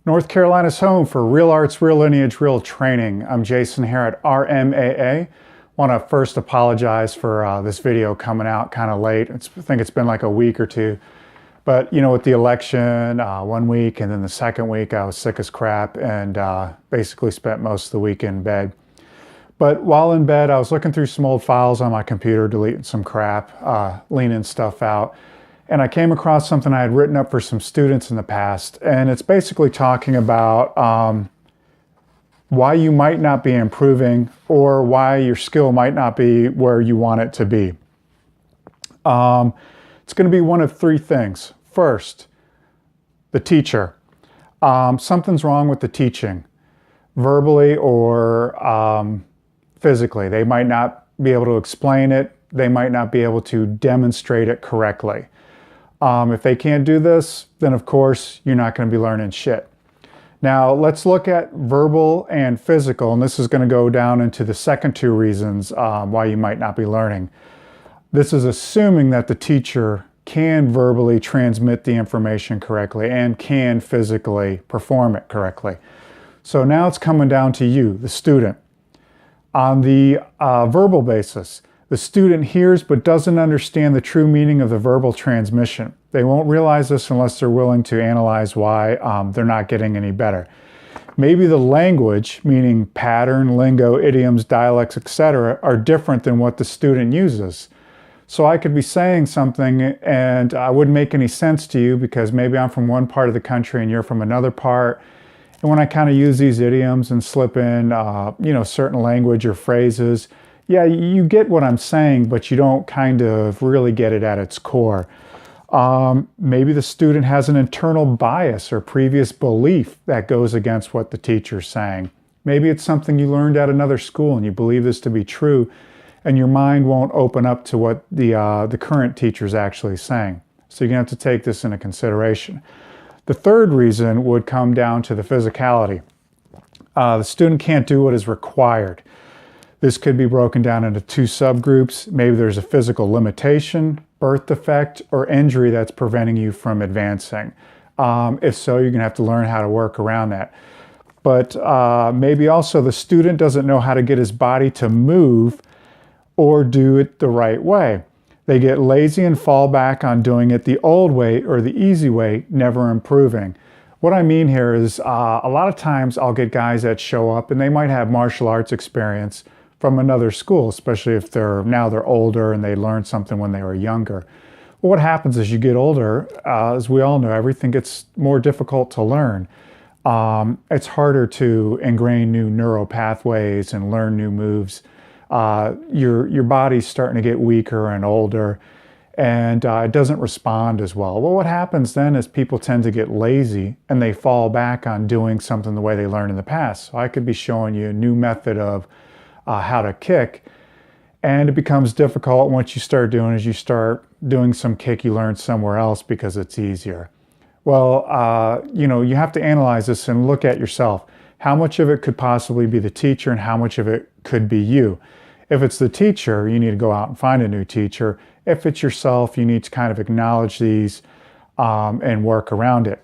North Carolina's home for real arts, real lineage, real training. I'm Jason here at RMAA. Want to first apologize for this video coming out kind of late. I think it's been like a week or two. But you know, with the election, 1 week, and then the second week I was sick as crap and basically spent most of the week in bed. But while in bed, I was looking through some old files on my computer, deleting some crap, leaning stuff out. And I came across something I had written up for some students in the past. And it's basically talking about why you might not be improving or why your skill might not be where you want it to be. It's going to be one of three things. First, the teacher. Something's wrong with the teaching, verbally or physically. They might not be able to explain it. They might not be able to demonstrate it correctly. If they can't do this, then of course you're not going to be learning shit. Now let's look at verbal and physical, and this is going to go down into the second two reasons why you might not be learning. This is assuming that the teacher can verbally transmit the information correctly and can physically perform it correctly. So now it's coming down to you, the student. On the verbal basis, the student hears but doesn't understand the true meaning of the verbal transmission. They won't realize this unless they're willing to analyze why they're not getting any better. Maybe the language, meaning pattern, lingo, idioms, dialects, etc., are different than what the student uses. So I could be saying something and it wouldn't make any sense to you because maybe I'm from one part of the country and you're from another part. And when I kind of use these idioms and slip in, certain language or phrases, yeah, you get what I'm saying, but you don't kind of really get it at its core. Maybe the student has an internal bias or previous belief that goes against what the teacher's saying. Maybe it's something you learned at another school and you believe this to be true, and your mind won't open up to what the current teacher's actually saying. So you're going to have to take this into consideration. The third reason would come down to the physicality. The student can't do what is required. This could be broken down into two subgroups. Maybe there's a physical limitation, birth defect, or injury that's preventing you from advancing. If so, you're going to have to learn how to work around that. But maybe also the student doesn't know how to get his body to move or do it the right way. They get lazy and fall back on doing it the old way or the easy way, never improving. What I mean here is a lot of times I'll get guys that show up and they might have martial arts experience from another school, especially if they're older and they learned something when they were younger. Well, what happens as you get older, as we all know, everything gets more difficult to learn. It's harder to ingrain new neural pathways and learn new moves. Your body's starting to get weaker and older, and it doesn't respond as well. Well, what happens then is people tend to get lazy and they fall back on doing something the way they learned in the past. So I could be showing you a new method of how to kick, and it becomes difficult once you start doing some kick you learned somewhere else because it's easier. Well, you have to analyze this and look at yourself. How much of it could possibly be the teacher and how much of it could be you? If it's the teacher, you need to go out and find a new teacher. If it's yourself, you need to kind of acknowledge these and work around it.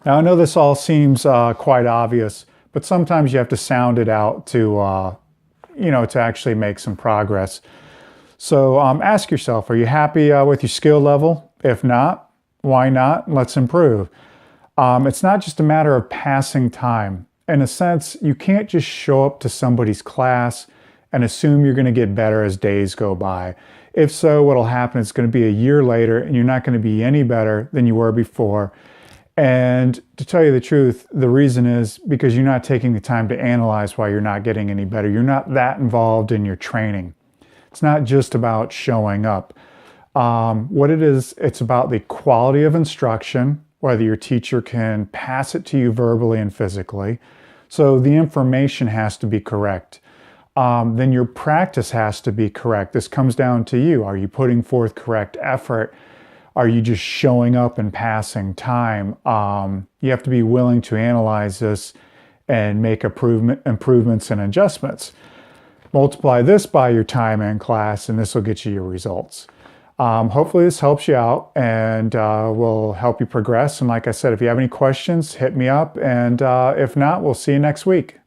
Now, I know this all seems quite obvious, but sometimes you have to sound it out to actually make some progress. So ask yourself, are you happy with your skill level? If not, why not? Let's improve. It's not just a matter of passing time. In a sense, you can't just show up to somebody's class and assume you're going to get better as days go by. If so, what'll happen is it's going to be a year later and you're not going to be any better than you were before. And to tell you the truth, the reason is because you're not taking the time to analyze why you're not getting any better. You're not that involved in your training. It's not just about showing up. What it is, it's about the quality of instruction, whether your teacher can pass it to you verbally and physically. So the information has to be correct. Then your practice has to be correct. This comes down to you. Are you putting forth correct effort? Are you just showing up and passing time? You have to be willing to analyze this and make improvements and adjustments. Multiply this by your time in class and this will get you your results. Hopefully this helps you out and will help you progress. And like I said, if you have any questions, hit me up. And if not, we'll see you next week.